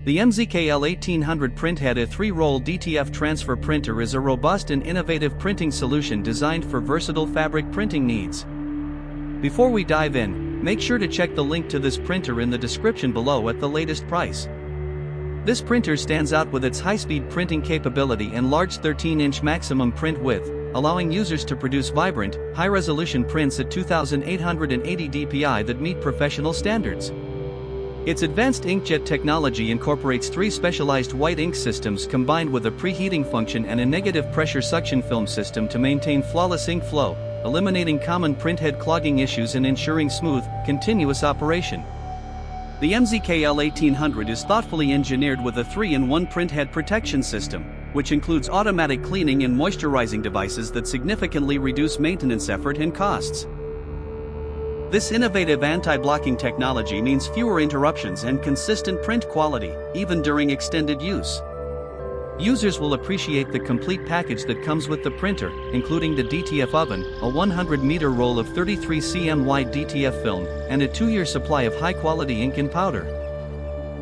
The MZK L1800 Printhead, a 3-roll DTF transfer printer, is a robust and innovative printing solution designed for versatile fabric printing needs. Before we dive in, make sure to check the link to this printer in the description below at the latest price. This printer stands out with its high-speed printing capability and large 13-inch maximum print width, allowing users to produce vibrant, high-resolution prints at 2880 dpi that meet professional standards. Its advanced inkjet technology incorporates 3 specialized white ink systems combined with a preheating function and a negative pressure suction film system to maintain flawless ink flow, eliminating common printhead clogging issues and ensuring smooth, continuous operation. The MZK L1800 is thoughtfully engineered with a 3-in-1 printhead protection system, which includes automatic cleaning and moisturizing devices that significantly reduce maintenance effort and costs. This innovative anti-blocking technology means fewer interruptions and consistent print quality, even during extended use. Users will appreciate the complete package that comes with the printer, including the DTF oven, a 100-meter roll of 33 cm wide DTF film, and a 2-year supply of high-quality ink and powder.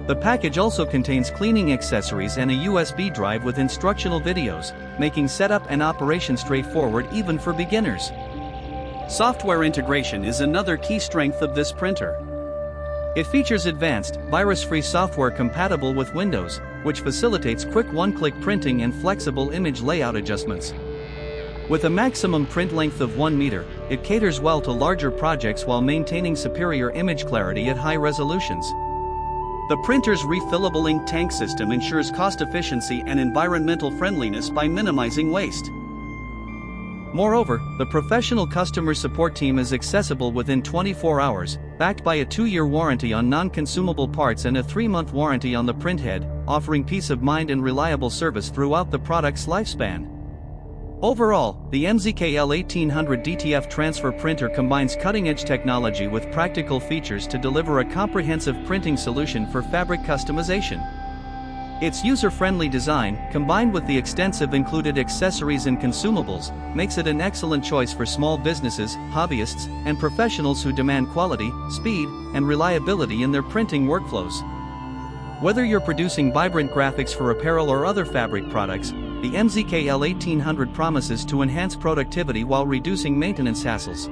The package also contains cleaning accessories and a USB drive with instructional videos, making setup and operation straightforward even for beginners. Software integration is another key strength of this printer. It features advanced, virus-free software compatible with Windows, which facilitates quick one-click printing and flexible image layout adjustments. With a maximum print length of 1 meter, it caters well to larger projects while maintaining superior image clarity at high resolutions. The printer's refillable ink tank system ensures cost efficiency and environmental friendliness by minimizing waste. Moreover, the professional customer support team is accessible within 24 hours, backed by a 2-year warranty on non-consumable parts and a 3-month warranty on the printhead, offering peace of mind and reliable service throughout the product's lifespan. Overall, the MZK L1800 DTF transfer printer combines cutting-edge technology with practical features to deliver a comprehensive printing solution for fabric customization. Its user-friendly design, combined with the extensive included accessories and consumables, makes it an excellent choice for small businesses, hobbyists, and professionals who demand quality, speed, and reliability in their printing workflows. Whether you're producing vibrant graphics for apparel or other fabric products, the MZK L1800 promises to enhance productivity while reducing maintenance hassles.